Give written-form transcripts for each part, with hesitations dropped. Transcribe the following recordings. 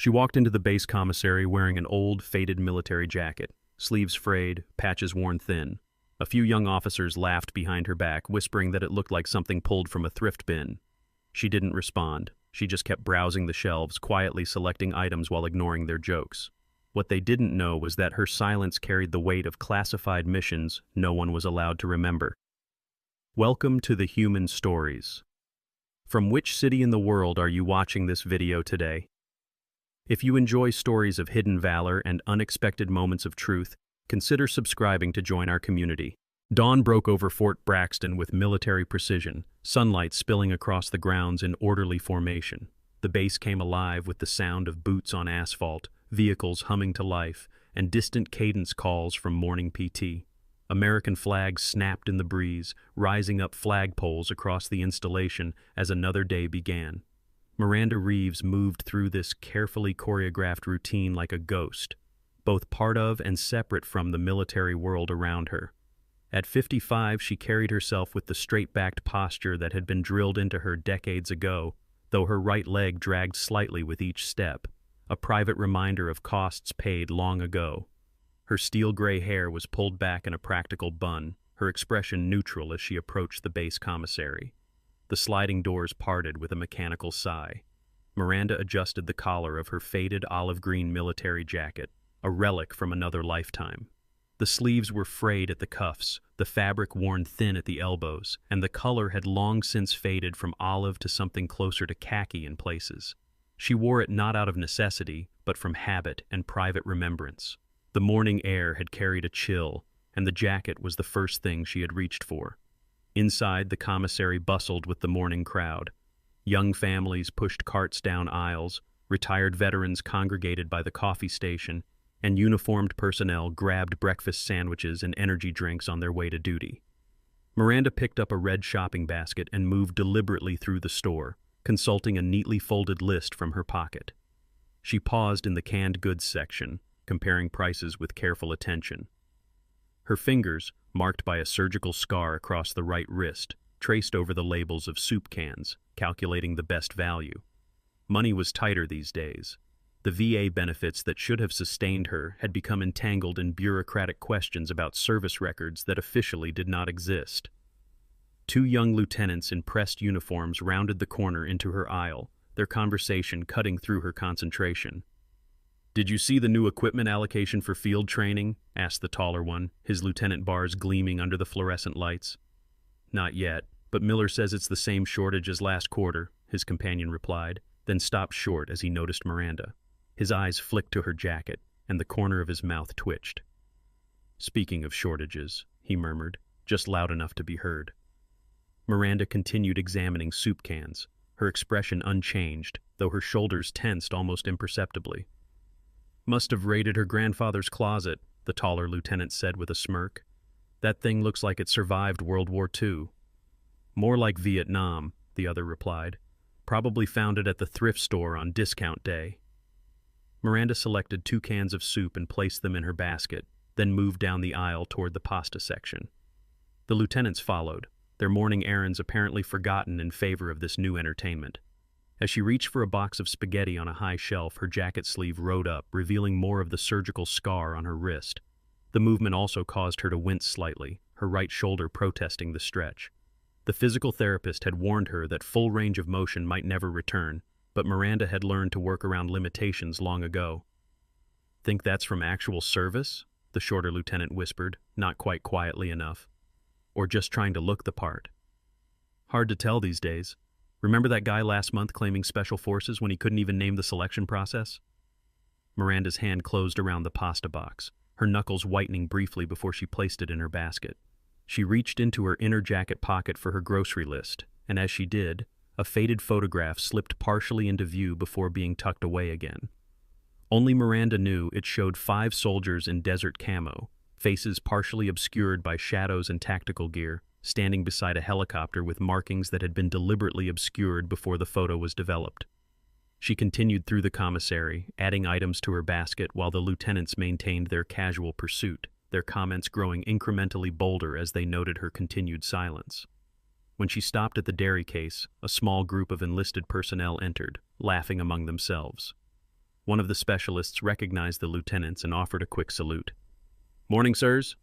She walked into the base commissary wearing an old, faded military jacket, sleeves frayed, patches worn thin. A few young officers laughed behind her back, whispering that it looked like something pulled from a thrift bin. She didn't respond. She just kept browsing the shelves, quietly selecting items while ignoring their jokes. What they didn't know was that her silence carried the weight of classified missions no one was allowed to remember. Welcome to the Human Stories. From which city in the world are you watching this video today? If you enjoy stories of hidden valor and unexpected moments of truth, consider subscribing to join our community. Dawn broke over Fort Braxton with military precision, sunlight spilling across the grounds in orderly formation. The base came alive with the sound of boots on asphalt, vehicles humming to life, and distant cadence calls from morning PT. American flags snapped in the breeze, rising up flagpoles across the installation as another day began. Miranda Reeves moved through this carefully choreographed routine like a ghost, both part of and separate from the military world around her. At 55, she carried herself with the straight-backed posture that had been drilled into her decades ago, though her right leg dragged slightly with each step, a private reminder of costs paid long ago. Her steel-gray hair was pulled back in a practical bun, her expression neutral as she approached the base commissary. The sliding doors parted with a mechanical sigh. Miranda adjusted the collar of her faded olive-green military jacket, a relic from another lifetime. The sleeves were frayed at the cuffs, the fabric worn thin at the elbows, and the color had long since faded from olive to something closer to khaki in places. She wore it not out of necessity, but from habit and private remembrance. The morning air had carried a chill, and the jacket was the first thing she had reached for. Inside, the commissary bustled with the morning crowd. Young families pushed carts down aisles, retired veterans congregated by the coffee station, and uniformed personnel grabbed breakfast sandwiches and energy drinks on their way to duty. Miranda picked up a red shopping basket and moved deliberately through the store, consulting a neatly folded list from her pocket. She paused in the canned goods section, comparing prices with careful attention. Her fingers, marked by a surgical scar across the right wrist, traced over the labels of soup cans, calculating the best value. Money was tighter these days. The VA benefits that should have sustained her had become entangled in bureaucratic questions about service records that officially did not exist. Two young lieutenants in pressed uniforms rounded the corner into her aisle, their conversation cutting through her concentration. "Did you see the new equipment allocation for field training?" asked the taller one, his lieutenant bars gleaming under the fluorescent lights. "Not yet, but Miller says it's the same shortage as last quarter," his companion replied, then stopped short as he noticed Miranda. His eyes flicked to her jacket, and the corner of his mouth twitched. "Speaking of shortages," he murmured, just loud enough to be heard. Miranda continued examining soup cans, her expression unchanged, though her shoulders tensed almost imperceptibly. "Must have raided her grandfather's closet," the taller lieutenant said with a smirk. "That thing looks like it survived World War II. "More like Vietnam," the other replied. "Probably found it at the thrift store on discount day." Miranda selected 2 cans of soup and placed them in her basket, then moved down the aisle toward the pasta section. The lieutenants followed, their morning errands apparently forgotten in favor of this new entertainment. As she reached for a box of spaghetti on a high shelf, her jacket sleeve rode up, revealing more of the surgical scar on her wrist. The movement also caused her to wince slightly, her right shoulder protesting the stretch. The physical therapist had warned her that full range of motion might never return, but Miranda had learned to work around limitations long ago. "Think that's from actual service?" the shorter lieutenant whispered, not quite quietly enough. "Or just trying to look the part?" "Hard to tell these days. Remember that guy last month claiming special forces when he couldn't even name the selection process?" Miranda's hand closed around the pasta box, her knuckles whitening briefly before she placed it in her basket. She reached into her inner jacket pocket for her grocery list, and as she did, a faded photograph slipped partially into view before being tucked away again. Only Miranda knew it showed 5 soldiers in desert camo, faces partially obscured by shadows and tactical gear, standing beside a helicopter with markings that had been deliberately obscured before the photo was developed. She continued through the commissary, adding items to her basket while the lieutenants maintained their casual pursuit, their comments growing incrementally bolder as they noted her continued silence. When she stopped at the dairy case, a small group of enlisted personnel entered, laughing among themselves. One of the specialists recognized the lieutenants and offered a quick salute. "Morning, sirs."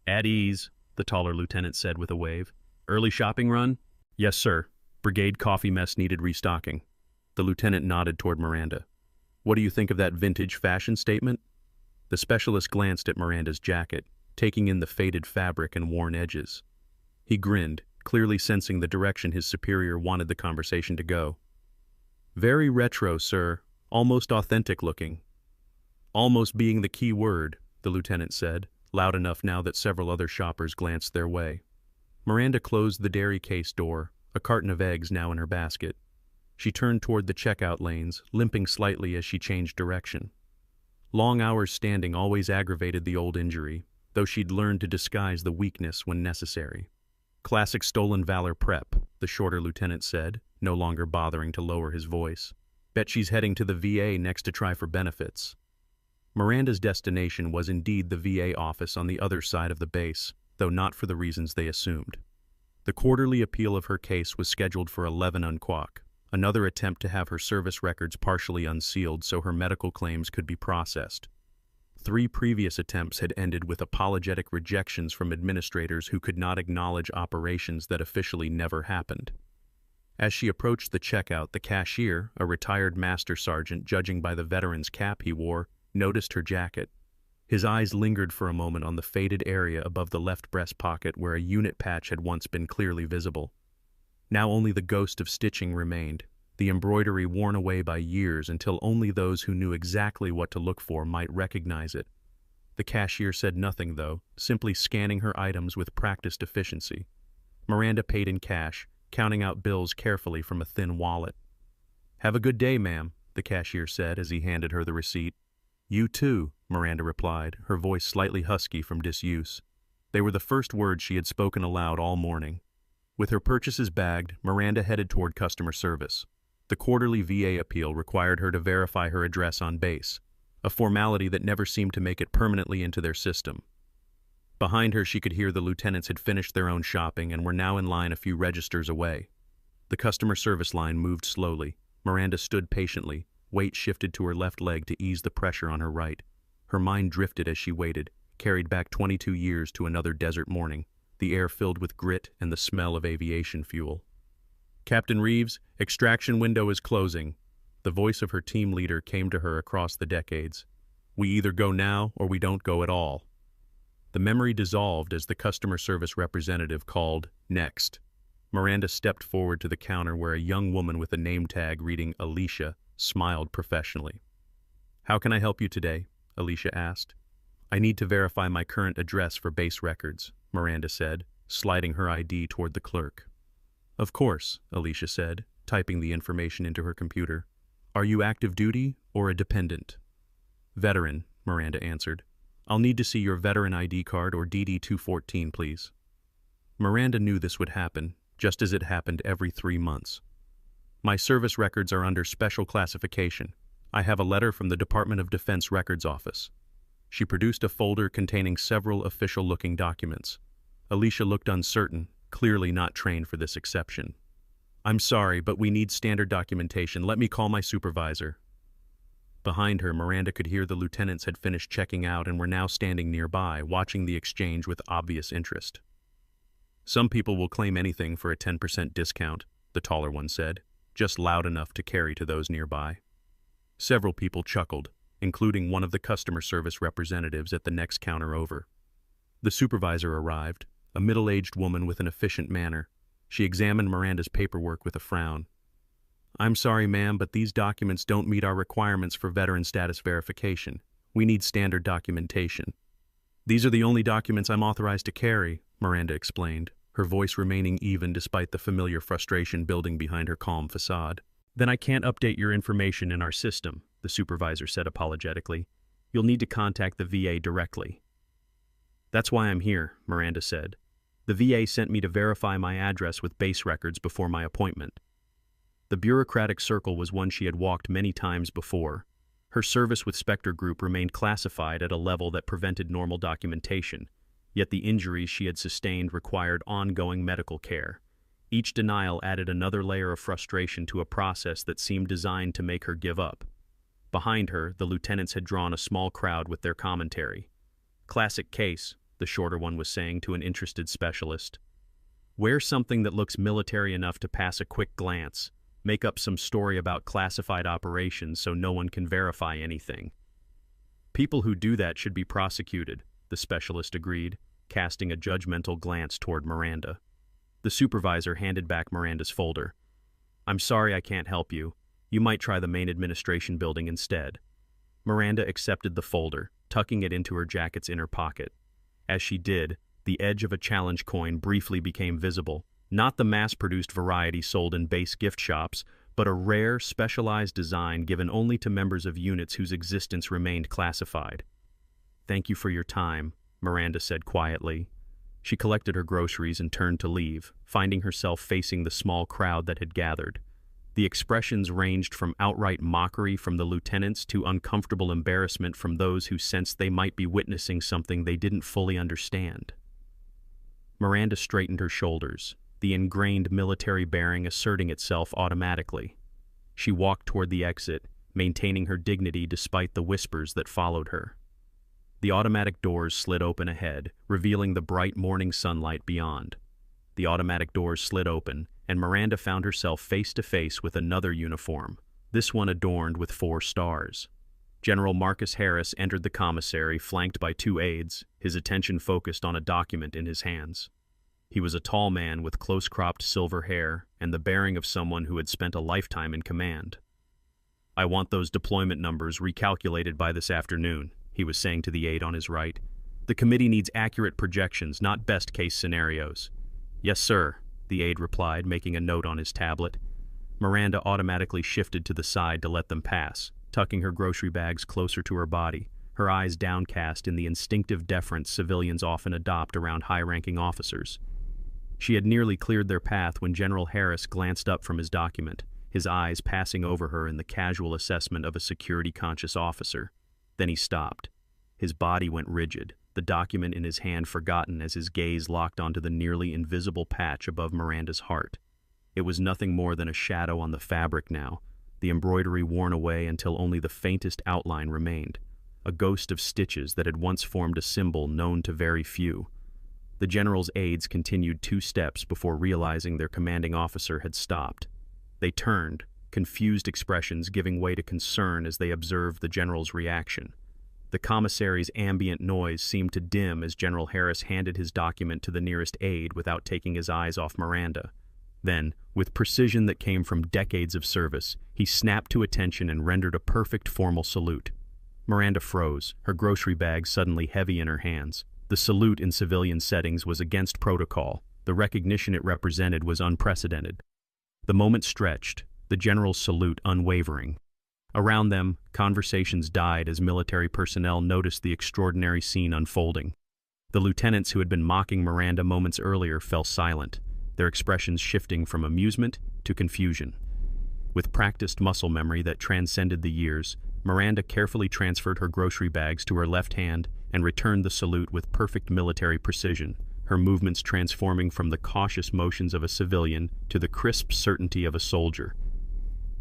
"At ease," the taller lieutenant said with a wave. "Early shopping run?" "Yes, sir. Brigade coffee mess needed restocking." The lieutenant nodded toward Miranda. "What do you think of that vintage fashion statement?" The specialist glanced at Miranda's jacket, taking in the faded fabric and worn edges. He grinned, clearly sensing the direction his superior wanted the conversation to go. "Very retro, sir. Almost authentic looking." "Almost being the key word," the lieutenant said, loud enough now that several other shoppers glanced their way. Miranda closed the dairy case door, a carton of eggs now in her basket. She turned toward the checkout lanes, limping slightly as she changed direction. Long hours standing always aggravated the old injury, though she'd learned to disguise the weakness when necessary. "Classic stolen valor prep," the shorter lieutenant said, no longer bothering to lower his voice. "Bet she's heading to the VA next to try for benefits." Miranda's destination was indeed the VA office on the other side of the base, though not for the reasons they assumed. The quarterly appeal of her case was scheduled for 11 unquoque, another attempt to have her service records partially unsealed so her medical claims could be processed. 3 previous attempts had ended with apologetic rejections from administrators who could not acknowledge operations that officially never happened. As she approached the checkout, the cashier, a retired master sergeant judging by the veteran's cap he wore, noticed her jacket. His eyes lingered for a moment on the faded area above the left breast pocket where a unit patch had once been clearly visible. Now only the ghost of stitching remained, the embroidery worn away by years until only those who knew exactly what to look for might recognize it. The cashier said nothing, though, simply scanning her items with practiced efficiency. Miranda paid in cash, counting out bills carefully from a thin wallet. "Have a good day, ma'am," the cashier said as he handed her the receipt. "You too," Miranda replied, her voice slightly husky from disuse. They were the first words she had spoken aloud all morning. With her purchases bagged, Miranda headed toward customer service. The quarterly VA appeal required her to verify her address on base, a formality that never seemed to make it permanently into their system. Behind her, she could hear the lieutenants had finished their own shopping and were now in line a few registers away. The customer service line moved slowly. Miranda stood patiently, weight shifted to her left leg to ease the pressure on her right. Her mind drifted as she waited, carried back 22 years to another desert morning, the air filled with grit and the smell of aviation fuel. "Captain Reeves, extraction window is closing." The voice of her team leader came to her across the decades. "We either go now or we don't go at all." The memory dissolved as the customer service representative called, "Next." Miranda stepped forward to the counter where a young woman with a name tag reading Alicia smiled professionally. "How can I help you today?" Alicia asked. "I need to verify my current address for base records," Miranda said, sliding her ID toward the clerk. "Of course," Alicia said, typing the information into her computer. "Are you active duty or a dependent?" "Veteran," Miranda answered. "I'll need to see your veteran ID card or DD-214, please." Miranda knew this would happen, just as it happened every 3 months. "My service records are under special classification. I have a letter from the Department of Defense Records Office." She produced a folder containing several official-looking documents. Alicia looked uncertain, clearly not trained for this exception. "I'm sorry, but we need standard documentation. Let me call my supervisor." Behind her, Miranda could hear the lieutenants had finished checking out and were now standing nearby, watching the exchange with obvious interest. "Some people will claim anything for a 10% discount," the taller one said, just loud enough to carry to those nearby. Several people chuckled, including one of the customer service representatives at the next counter over. The supervisor arrived, a middle-aged woman with an efficient manner. She examined Miranda's paperwork with a frown. "I'm sorry, ma'am, but these documents don't meet our requirements for veteran status verification. We need standard documentation." "These are the only documents I'm authorized to carry," Miranda explained, her voice remaining even despite the familiar frustration building behind her calm facade. "Then I can't update your information in our system," the supervisor said apologetically. "You'll need to contact the VA directly." "That's why I'm here," Miranda said. "The VA sent me to verify my address with base records before my appointment." The bureaucratic circle was one she had walked many times before. Her service with Spectre Group remained classified at a level that prevented normal documentation, yet the injuries she had sustained required ongoing medical care. Each denial added another layer of frustration to a process that seemed designed to make her give up. Behind her, the lieutenants had drawn a small crowd with their commentary. "Classic case," the shorter one was saying to an interested specialist. "Wear something that looks military enough to pass a quick glance. Make up some story about classified operations so no one can verify anything." "People who do that should be prosecuted," the specialist agreed, casting a judgmental glance toward Miranda. The supervisor handed back Miranda's folder. "I'm sorry I can't help you. You might try the main administration building instead." Miranda accepted the folder, tucking it into her jacket's inner pocket. As she did, the edge of a challenge coin briefly became visible, not the mass-produced variety sold in base gift shops, but a rare, specialized design given only to members of units whose existence remained classified. "Thank you for your time," Miranda said quietly. She collected her groceries and turned to leave, finding herself facing the small crowd that had gathered. The expressions ranged from outright mockery from the lieutenants to uncomfortable embarrassment from those who sensed they might be witnessing something they didn't fully understand. Miranda straightened her shoulders, the ingrained military bearing asserting itself automatically. She walked toward the exit, maintaining her dignity despite the whispers that followed her. The automatic doors slid open ahead, revealing the bright morning sunlight beyond. The automatic doors slid open, and Miranda found herself face to face with another uniform, this one adorned with 4 stars. General Marcus Harris entered the commissary, flanked by 2 aides, his attention focused on a document in his hands. He was a tall man with close-cropped silver hair and the bearing of someone who had spent a lifetime in command. "I want those deployment numbers recalculated by this afternoon," he was saying to the aide on his right. "The committee needs accurate projections, not best-case scenarios." "Yes, sir," the aide replied, making a note on his tablet. Miranda automatically shifted to the side to let them pass, tucking her grocery bags closer to her body, her eyes downcast in the instinctive deference civilians often adopt around high-ranking officers. She had nearly cleared their path when General Harris glanced up from his document, his eyes passing over her in the casual assessment of a security-conscious officer. Then he stopped. His body went rigid, the document in his hand forgotten as his gaze locked onto the nearly invisible patch above Miranda's heart. It was nothing more than a shadow on the fabric now, the embroidery worn away until only the faintest outline remained, a ghost of stitches that had once formed a symbol known to very few. The general's aides continued 2 steps before realizing their commanding officer had stopped. They turned, confused expressions giving way to concern as they observed the general's reaction. The commissary's ambient noise seemed to dim as General Harris handed his document to the nearest aide without taking his eyes off Miranda. Then, with precision that came from decades of service, he snapped to attention and rendered a perfect formal salute. Miranda froze, her grocery bag suddenly heavy in her hands. The salute in civilian settings was against protocol. The recognition it represented was unprecedented. The moment stretched, the general's salute unwavering. Around them, conversations died as military personnel noticed the extraordinary scene unfolding. The lieutenants who had been mocking Miranda moments earlier fell silent, their expressions shifting from amusement to confusion. With practiced muscle memory that transcended the years, Miranda carefully transferred her grocery bags to her left hand and returned the salute with perfect military precision, her movements transforming from the cautious motions of a civilian to the crisp certainty of a soldier.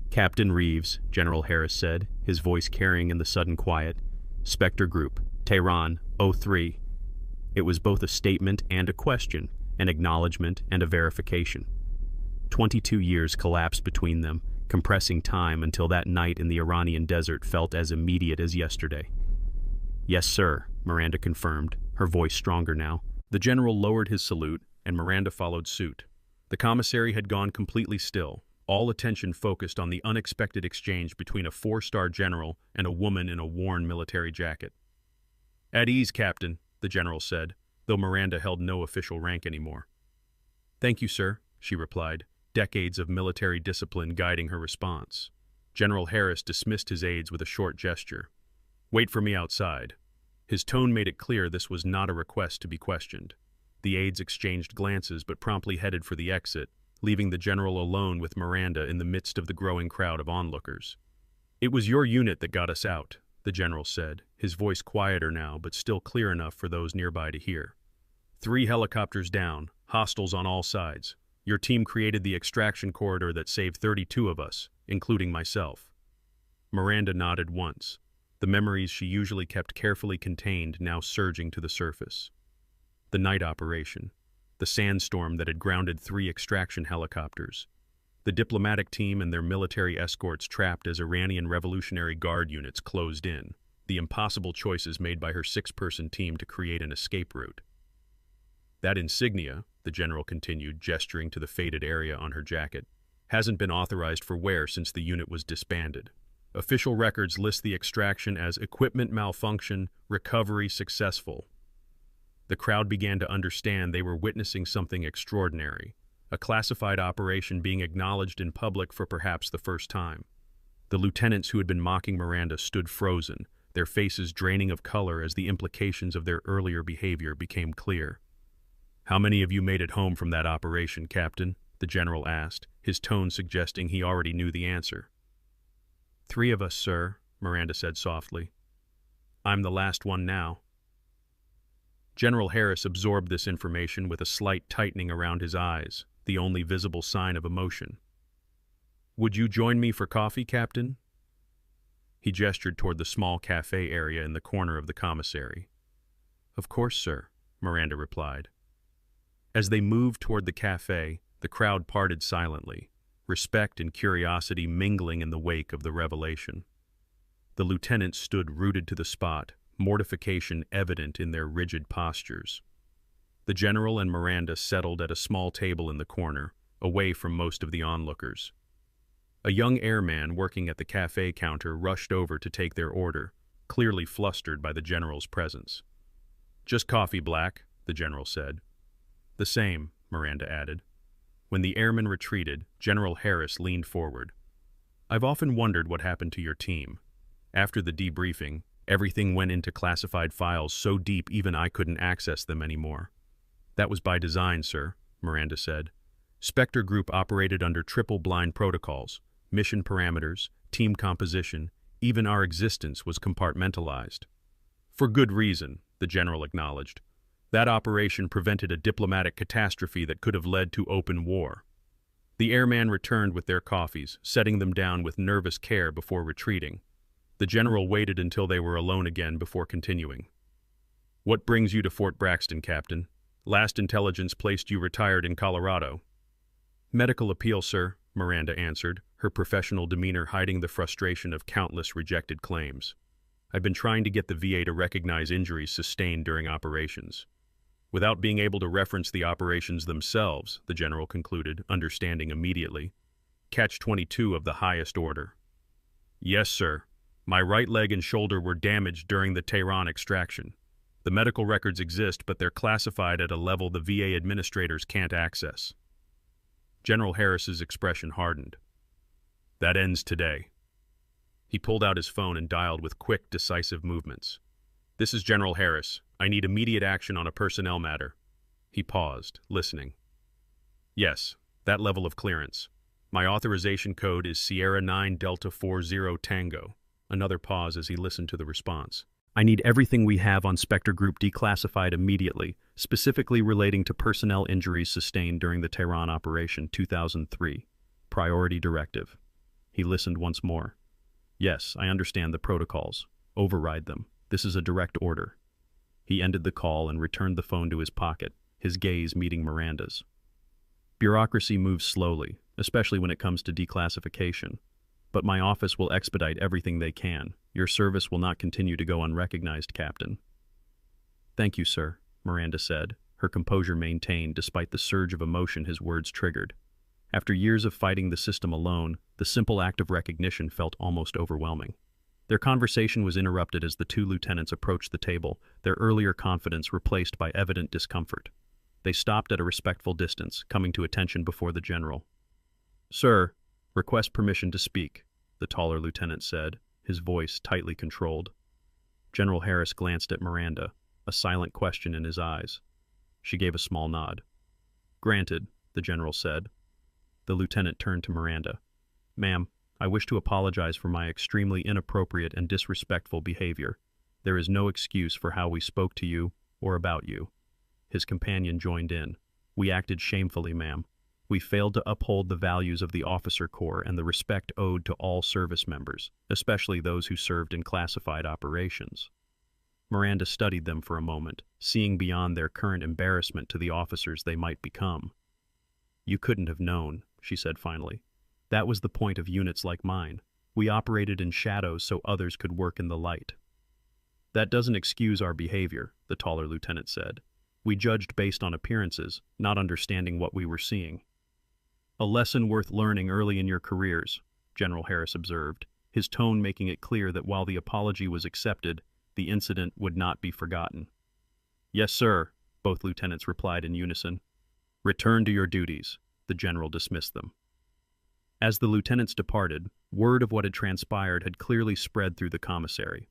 "Captain Reeves," General Harris said, his voice carrying in the sudden quiet. "Spectre Group, Tehran, 03. It was both a statement and a question, an acknowledgement and a verification. 22 years collapsed between them, compressing time until that night in the Iranian desert felt as immediate as yesterday. "Yes, sir," Miranda confirmed, her voice stronger now. The general lowered his salute, and Miranda followed suit. The commissary had gone completely still, all attention focused on the unexpected exchange between a 4-star general and a woman in a worn military jacket. "At ease, Captain," the general said, though Miranda held no official rank anymore. "Thank you, sir," she replied, decades of military discipline guiding her response. General Harris dismissed his aides with a short gesture. "Wait for me outside." His tone made it clear this was not a request to be questioned. The aides exchanged glances but promptly headed for the exit, leaving the general alone with Miranda in the midst of the growing crowd of onlookers. "It was your unit that got us out," the general said, his voice quieter now but still clear enough for those nearby to hear. 3 helicopters down, hostiles on all sides. Your team created the extraction corridor that saved 32 of us, including myself." Miranda nodded once, the memories she usually kept carefully contained now surging to the surface. The night operation, the sandstorm that had grounded 3 extraction helicopters, the diplomatic team and their military escorts trapped as Iranian Revolutionary Guard units closed in, the impossible choices made by her 6-person team to create an escape route. That insignia, the general continued, gesturing to the faded area on her jacket, hasn't been authorized for wear since the unit was disbanded. Official records list the extraction as equipment malfunction, recovery successful. The crowd began to understand they were witnessing something extraordinary, a classified operation being acknowledged in public for perhaps the first time. The lieutenants who had been mocking Miranda stood frozen, their faces draining of color as the implications of their earlier behavior became clear. "How many of you made it home from that operation, Captain?" the general asked, his tone suggesting he already knew the answer. "3 of us, sir," Miranda said softly. "I'm the last one now." General Harris absorbed this information with a slight tightening around his eyes, the only visible sign of emotion. "Would you join me for coffee, Captain?" He gestured toward the small cafe area in the corner of the commissary. "Of course, sir," Miranda replied. As they moved toward the cafe, the crowd parted silently, respect and curiosity mingling in the wake of the revelation. The lieutenants stood rooted to the spot, mortification evident in their rigid postures. The general and Miranda settled at a small table in the corner, away from most of the onlookers. A young airman working at the cafe counter rushed over to take their order, clearly flustered by the general's presence. "Just coffee, Black," the general said. "The same," Miranda added. When the airman retreated, General Harris leaned forward. "I've often wondered what happened to your team. After the debriefing, everything went into classified files so deep even I couldn't access them anymore." "That was by design, sir," Miranda said. "Spectre Group operated under triple-blind protocols, mission parameters, team composition, even our existence was compartmentalized." "For good reason," the general acknowledged. "That operation prevented a diplomatic catastrophe that could have led to open war." The airman returned with their coffees, setting them down with nervous care before retreating. The general waited until they were alone again before continuing. "What brings you to Fort Braxton, Captain? Last intelligence placed you retired in Colorado." "Medical appeal, sir," Miranda answered, her professional demeanor hiding the frustration of countless rejected claims. "I've been trying to get the VA to recognize injuries sustained during operations." Without being able to reference the operations themselves, the general concluded, understanding immediately. Catch-22 of the highest order. "Yes, sir. My right leg and shoulder were damaged during the Tehran extraction. The medical records exist, but they're classified at a level the VA administrators can't access." General Harris's expression hardened. "That ends today." He pulled out his phone and dialed with quick, decisive movements. "This is General Harris. I need immediate action on a personnel matter." He paused, listening. "Yes, that level of clearance. My authorization code is Sierra 9 Delta 40 Tango." Another pause as he listened to the response. "I need everything we have on Spectre Group declassified immediately, specifically relating to personnel injuries sustained during the Tehran Operation 2003. Priority directive." He listened once more. "Yes, I understand the protocols. Override them. This is a direct order." He ended the call and returned the phone to his pocket, his gaze meeting Miranda's. "Bureaucracy moves slowly, especially when it comes to declassification. But my office will expedite everything they can. Your service will not continue to go unrecognized, Captain." "Thank you, sir," Miranda said, her composure maintained despite the surge of emotion his words triggered. After years of fighting the system alone, the simple act of recognition felt almost overwhelming. Their conversation was interrupted as the 2 lieutenants approached the table, their earlier confidence replaced by evident discomfort. They stopped at a respectful distance, coming to attention before the general. "Sir, request permission to speak," the taller lieutenant said, his voice tightly controlled. General Harris glanced at Miranda, a silent question in his eyes. She gave a small nod. "Granted," the general said. The lieutenant turned to Miranda. "Ma'am, I wish to apologize for my extremely inappropriate and disrespectful behavior. There is no excuse for how we spoke to you or about you." His companion joined in. "We acted shamefully, ma'am. We failed to uphold the values of the officer corps and the respect owed to all service members, especially those who served in classified operations. Miranda studied them for a moment, seeing beyond their current embarrassment to the officers they might become. "You couldn't have known," she said finally. "That was the point of units like mine. We operated in shadows so others could work in the light." "That doesn't excuse our behavior," the taller lieutenant said. "We judged based on appearances, not understanding what we were seeing." "A lesson worth learning early in your careers," General Harris observed, his tone making it clear that while the apology was accepted, the incident would not be forgotten. "Yes, sir," both lieutenants replied in unison. "Return to your duties." The general dismissed them. As the lieutenants departed, word of what had transpired had clearly spread through the commissary.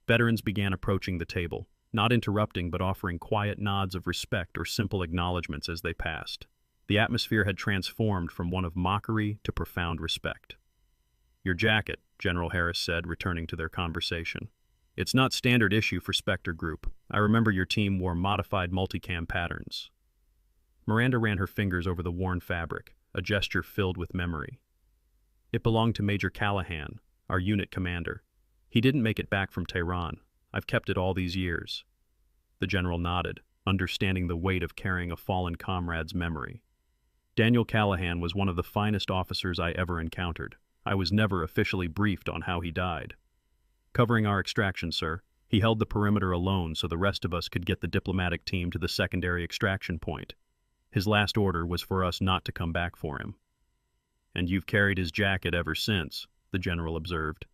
Veterans began approaching the table, not interrupting but offering quiet nods of respect or simple acknowledgments as they passed. The atmosphere had transformed from one of mockery to profound respect. "Your jacket," General Harris said, returning to their conversation. "It's not standard issue for Spectre Group. I remember your team wore modified multicam patterns." Miranda ran her fingers over the worn fabric, a gesture filled with memory. "It belonged to Major Callahan, our unit commander. He didn't make it back from Tehran. I've kept it all these years." The general nodded, understanding the weight of carrying a fallen comrade's memory. "Daniel Callahan was one of the finest officers I ever encountered. I was never officially briefed on how he died." "Covering our extraction, sir. He held the perimeter alone so the rest of us could get the diplomatic team to the secondary extraction point. His last order was for us not to come back for him." "And you've carried his jacket ever since," the general observed.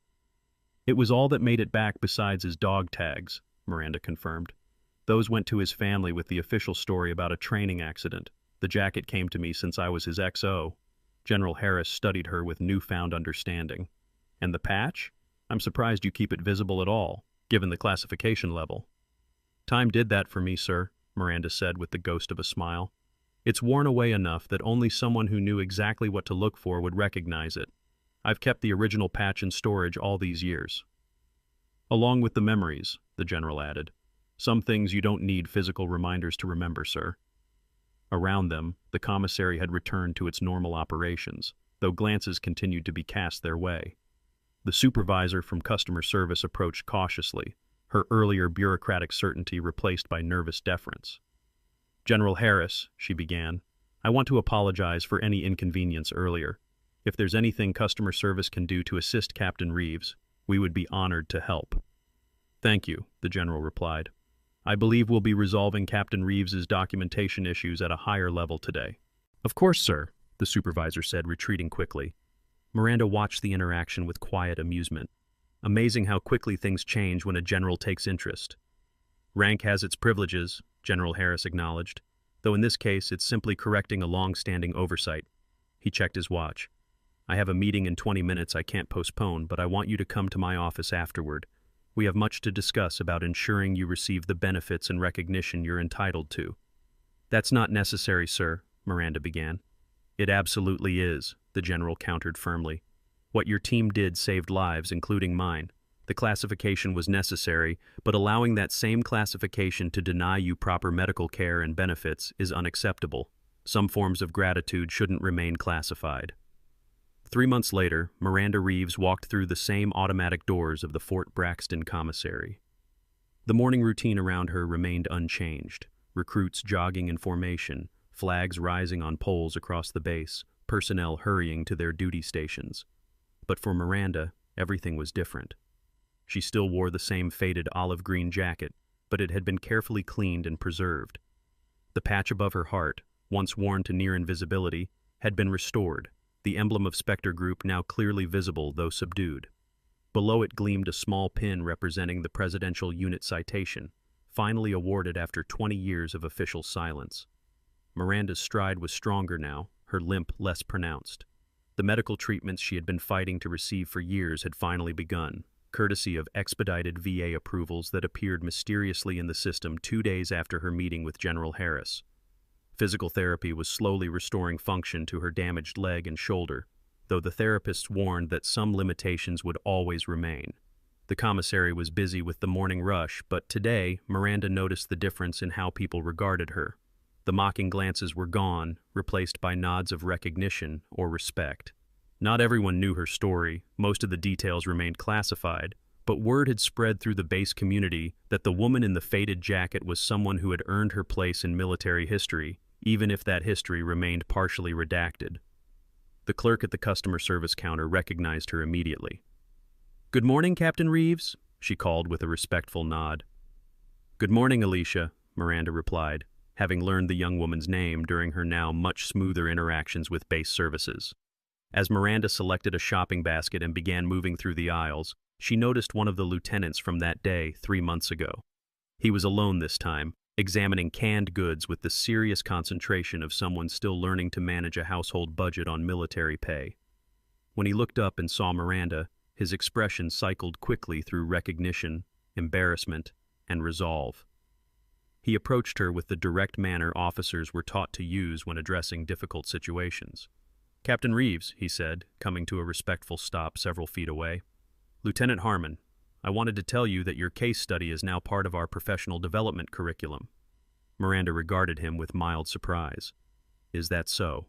"It was all that made it back besides his dog tags," Miranda confirmed. "Those went to his family with the official story about a training accident. The jacket came to me since I was his XO. General Harris studied her with newfound understanding. "And the patch? I'm surprised you keep it visible at all, given the classification level." "Time did that for me, sir," Miranda said with the ghost of a smile. "It's worn away enough that only someone who knew exactly what to look for would recognize it. I've kept the original patch in storage all these years." "Along with the memories," the general added. "Some things you don't need physical reminders to remember, sir." Around them, the commissary had returned to its normal operations, though glances continued to be cast their way. The supervisor from customer service approached cautiously, her earlier bureaucratic certainty replaced by nervous deference. "General Harris," she began, "I want to apologize for any inconvenience earlier. If there's anything customer service can do to assist Captain Reeves, we would be honored to help." "Thank you," the general replied. "I believe we'll be resolving Captain Reeves's documentation issues at a higher level today." "Of course, sir," the supervisor said, retreating quickly. Miranda watched the interaction with quiet amusement. Amazing how quickly things change when a general takes interest. "Rank has its privileges," General Harris acknowledged, though in this case it's simply correcting a long-standing oversight. He checked his watch. "I have a meeting in 20 minutes I can't postpone, but I want you to come to my office afterward. We have much to discuss about ensuring you receive the benefits and recognition you're entitled to." "That's not necessary, sir," Miranda began. "It absolutely is," the general countered firmly. "What your team did saved lives, including mine. The classification was necessary, but allowing that same classification to deny you proper medical care and benefits is unacceptable. Some forms of gratitude shouldn't remain classified." 3 months later, Miranda Reeves walked through the same automatic doors of the Fort Braxton commissary. The morning routine around her remained unchanged. Recruits jogging in formation, flags rising on poles across the base, personnel hurrying to their duty stations. But for Miranda, everything was different. She still wore the same faded olive-green jacket, but it had been carefully cleaned and preserved. The patch above her heart, once worn to near invisibility, had been restored, the emblem of Spectre Group now clearly visible though subdued. Below it gleamed a small pin representing the Presidential Unit Citation, finally awarded after 20 years of official silence. Miranda's stride was stronger now, her limp less pronounced. The medical treatments she had been fighting to receive for years had finally begun, courtesy of expedited VA approvals that appeared mysteriously in the system 2 days after her meeting with General Harris. Physical therapy was slowly restoring function to her damaged leg and shoulder, though the therapists warned that some limitations would always remain. The commissary was busy with the morning rush, but today Miranda noticed the difference in how people regarded her. The mocking glances were gone, replaced by nods of recognition or respect. Not everyone knew her story, most of the details remained classified, but word had spread through the base community that the woman in the faded jacket was someone who had earned her place in military history, even if that history remained partially redacted. The clerk at the customer service counter recognized her immediately. "Good morning, Captain Reeves," she called with a respectful nod. "Good morning, Alicia," Miranda replied, having learned the young woman's name during her now much smoother interactions with base services. As Miranda selected a shopping basket and began moving through the aisles, she noticed one of the lieutenants from that day 3 months ago. He was alone this time, examining canned goods with the serious concentration of someone still learning to manage a household budget on military pay. When he looked up and saw Miranda, his expression cycled quickly through recognition, embarrassment, and resolve. He approached her with the direct manner officers were taught to use when addressing difficult situations. "Captain Reeves," he said, coming to a respectful stop several feet away. "Lieutenant Harmon, I wanted to tell you that your case study is now part of our professional development curriculum." Miranda regarded him with mild surprise. "Is that so?"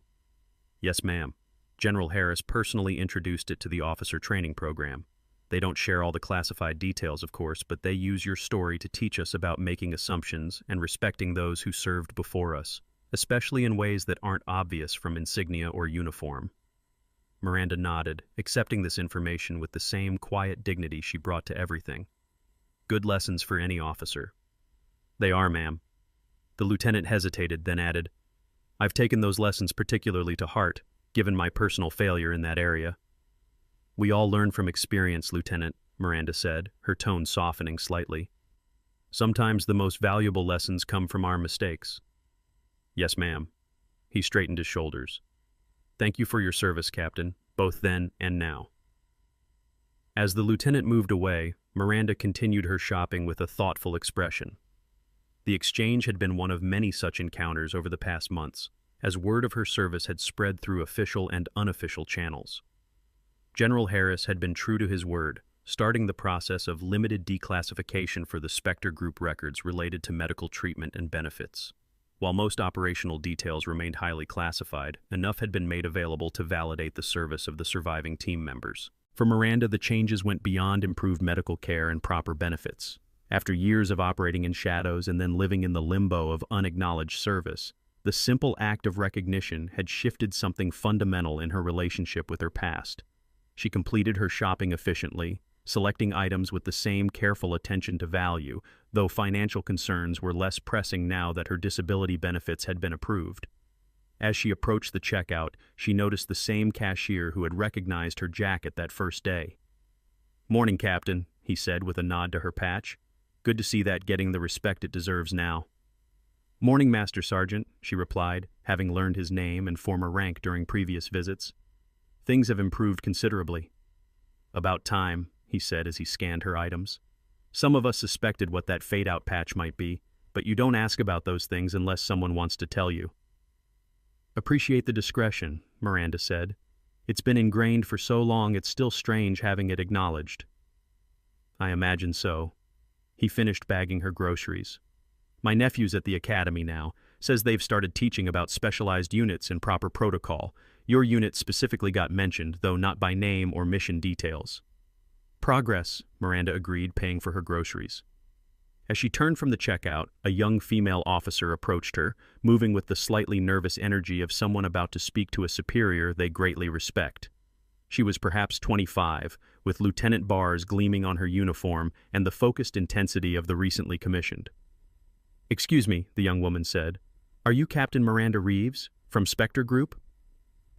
"Yes, ma'am. General Harris personally introduced it to the officer training program. They don't share all the classified details, of course, but they use your story to teach us about making assumptions and respecting those who served before us, especially in ways that aren't obvious from insignia or uniform." Miranda nodded, accepting this information with the same quiet dignity she brought to everything. "Good lessons for any officer." "They are, ma'am." The lieutenant hesitated, then added, "I've taken those lessons particularly to heart, given my personal failure in that area." "We all learn from experience, Lieutenant," Miranda said, her tone softening slightly. "Sometimes the most valuable lessons come from our mistakes." "Yes, ma'am." He straightened his shoulders. "Thank you for your service, Captain, both then and now." As the lieutenant moved away, Miranda continued her shopping with a thoughtful expression. The exchange had been one of many such encounters over the past months, as word of her service had spread through official and unofficial channels. General Harris had been true to his word, starting the process of limited declassification for the Spectre Group records related to medical treatment and benefits. While most operational details remained highly classified, enough had been made available to validate the service of the surviving team members. For Miranda, the changes went beyond improved medical care and proper benefits. After years of operating in shadows and then living in the limbo of unacknowledged service, the simple act of recognition had shifted something fundamental in her relationship with her past. She completed her shopping efficiently, selecting items with the same careful attention to value, though financial concerns were less pressing now that her disability benefits had been approved. As she approached the checkout, she noticed the same cashier who had recognized her jacket that first day. "Morning, Captain," he said with a nod to her patch. "Good to see that getting the respect it deserves now." "Morning, Master Sergeant," she replied, having learned his name and former rank during previous visits. "Things have improved considerably." "About time," he said as he scanned her items. "Some of us suspected what that fade-out patch might be, but you don't ask about those things unless someone wants to tell you." "Appreciate the discretion," Miranda said. "It's been ingrained for so long it's still strange having it acknowledged." "I imagine so." He finished bagging her groceries. "My nephew's at the academy now. Says they've started teaching about specialized units and proper protocol. Your unit specifically got mentioned, though not by name or mission details." "Progress," Miranda agreed, paying for her groceries. As she turned from the checkout, a young female officer approached her, moving with the slightly nervous energy of someone about to speak to a superior they greatly respect. She was perhaps 25, with lieutenant bars gleaming on her uniform and the focused intensity of the recently commissioned. "Excuse me," the young woman said. "Are you Captain Miranda Reeves, from Spectre Group?"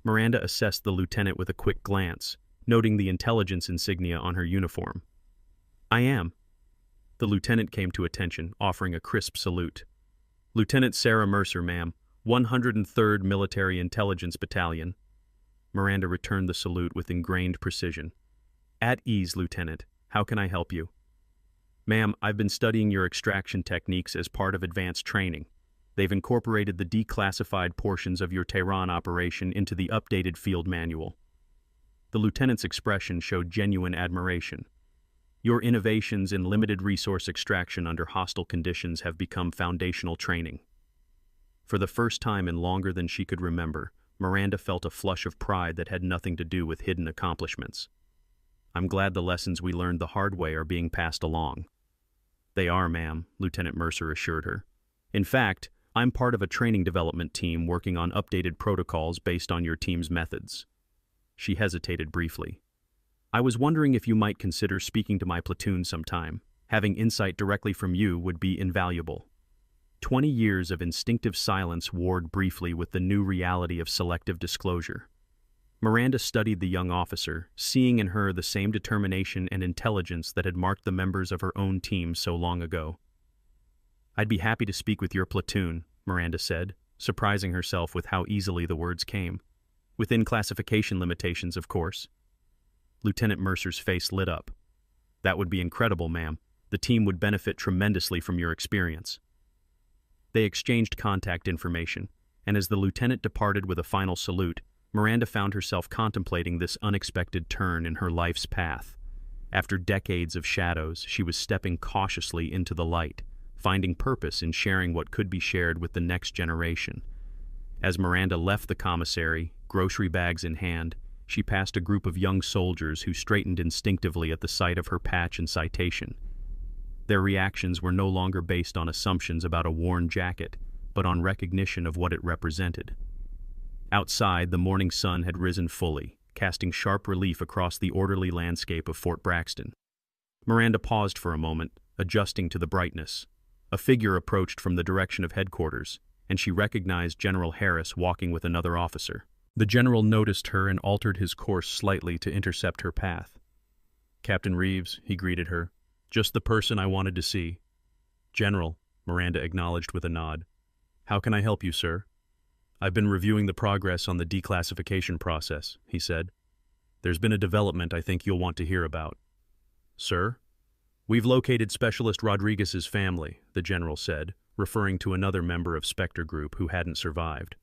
Miranda assessed the lieutenant with a quick glance, noting the intelligence insignia on her uniform. "I am." The lieutenant came to attention, offering a crisp salute. "Lieutenant Sarah Mercer, ma'am, 103rd Military Intelligence Battalion." Miranda returned the salute with ingrained precision. "At ease, Lieutenant. How can I help you?" "Ma'am, I've been studying your extraction techniques as part of advanced training. They've incorporated the declassified portions of your Tehran operation into the updated field manual." The lieutenant's expression showed genuine admiration. "Your innovations in limited resource extraction under hostile conditions have become foundational training." For the first time in longer than she could remember, Miranda felt a flush of pride that had nothing to do with hidden accomplishments. "I'm glad the lessons we learned the hard way are being passed along." "They are, ma'am," Lieutenant Mercer assured her. "In fact, I'm part of a training development team working on updated protocols based on your team's methods." She hesitated briefly. "I was wondering if you might consider speaking to my platoon sometime. Having insight directly from you would be invaluable." 20 years of instinctive silence warred briefly with the new reality of selective disclosure. Miranda studied the young officer, seeing in her the same determination and intelligence that had marked the members of her own team so long ago. "I'd be happy to speak with your platoon," Miranda said, surprising herself with how easily the words came. "Within classification limitations, of course." Lieutenant Mercer's face lit up. "That would be incredible, ma'am. The team would benefit tremendously from your experience." They exchanged contact information, and as the lieutenant departed with a final salute, Miranda found herself contemplating this unexpected turn in her life's path. After decades of shadows, she was stepping cautiously into the light, finding purpose in sharing what could be shared with the next generation. As Miranda left the commissary, grocery bags in hand, she passed a group of young soldiers who straightened instinctively at the sight of her patch and citation. Their reactions were no longer based on assumptions about a worn jacket, but on recognition of what it represented. Outside, the morning sun had risen fully, casting sharp relief across the orderly landscape of Fort Braxton. Miranda paused for a moment, adjusting to the brightness. A figure approached from the direction of headquarters, and she recognized General Harris walking with another officer. The general noticed her and altered his course slightly to intercept her path. "Captain Reeves," he greeted her. "Just the person I wanted to see." "General," Miranda acknowledged with a nod. "How can I help you, sir?" "I've been reviewing the progress on the declassification process," he said. "There's been a development I think you'll want to hear about." "Sir?" "We've located Specialist Rodriguez's family," the general said, referring to another member of Spectre Group who hadn't survived.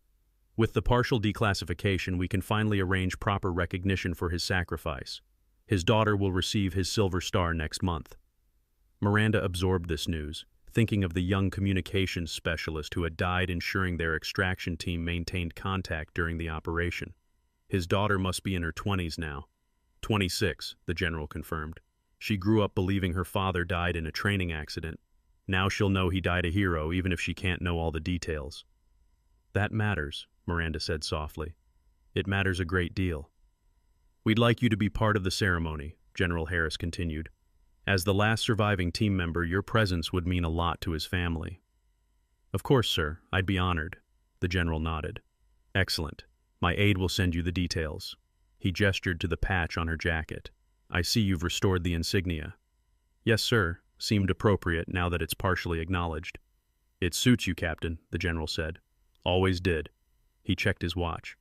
"With the partial declassification, we can finally arrange proper recognition for his sacrifice. His daughter will receive his Silver Star next month." Miranda absorbed this news, thinking of the young communications specialist who had died ensuring their extraction team maintained contact during the operation. His daughter must be in her 20s now. 26, the general confirmed. She grew up believing her father died in a training accident. Now she'll know he died a hero even if she can't know all the details. "That matters," Miranda said softly. "It matters a great deal." "We'd like you to be part of the ceremony," General Harris continued. "As the last surviving team member, your presence would mean a lot to his family." "Of course, sir. I'd be honored." The general nodded. "Excellent. My aide will send you the details." He gestured to the patch on her jacket. "I see you've restored the insignia." "Yes, sir. Seemed appropriate now that it's partially acknowledged." "It suits you, Captain," the general said. "Always did." He checked his watch.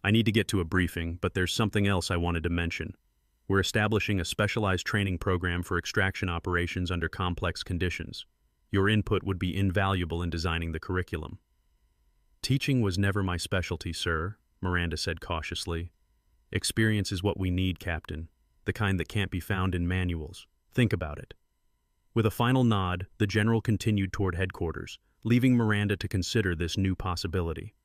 "I need to get to a briefing, but there's something else I wanted to mention. We're establishing a specialized training program for extraction operations under complex conditions. Your input would be invaluable in designing the curriculum." "Teaching was never my specialty, sir," Miranda said cautiously. "Experience is what we need, Captain, the kind that can't be found in manuals. Think about it." With a final nod, the general continued toward headquarters, leaving Miranda to consider this new possibility.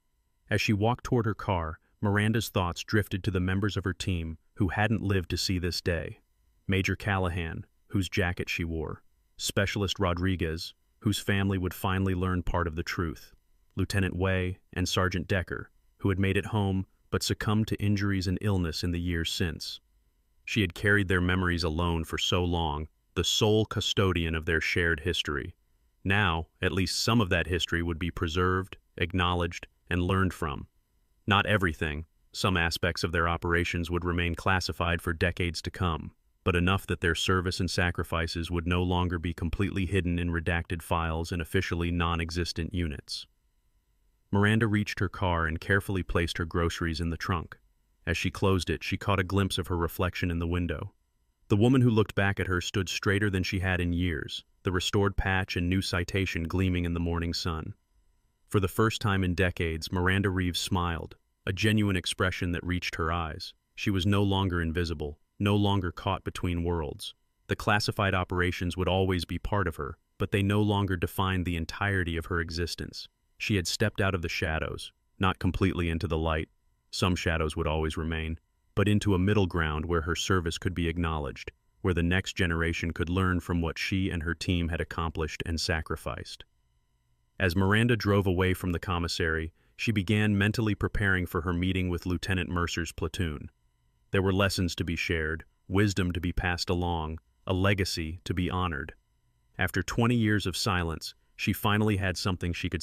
As she walked toward her car, Miranda's thoughts drifted to the members of her team who hadn't lived to see this day. Major Callahan, whose jacket she wore. Specialist Rodriguez, whose family would finally learn part of the truth. Lieutenant Way and Sergeant Decker, who had made it home but succumbed to injuries and illness in the years since. She had carried their memories alone for so long, the sole custodian of their shared history. Now, at least some of that history would be preserved, acknowledged, and learned from. Not everything. Some aspects of their operations would remain classified for decades to come, but enough that their service and sacrifices would no longer be completely hidden in redacted files and officially non-existent units. Miranda reached her car and carefully placed her groceries in the trunk. As she closed it, she caught a glimpse of her reflection in the window. The woman who looked back at her stood straighter than she had in years, the restored patch and new citation gleaming in the morning sun. For the first time in decades, Miranda Reeves smiled, a genuine expression that reached her eyes. She was no longer invisible, no longer caught between worlds. The classified operations would always be part of her, but they no longer defined the entirety of her existence. She had stepped out of the shadows, not completely into the light. Some shadows would always remain, but into a middle ground where her service could be acknowledged, where the next generation could learn from what she and her team had accomplished and sacrificed. As Miranda drove away from the commissary, she began mentally preparing for her meeting with Lieutenant Mercer's platoon. There were lessons to be shared, wisdom to be passed along, a legacy to be honored. After 20 years of silence, she finally had something she could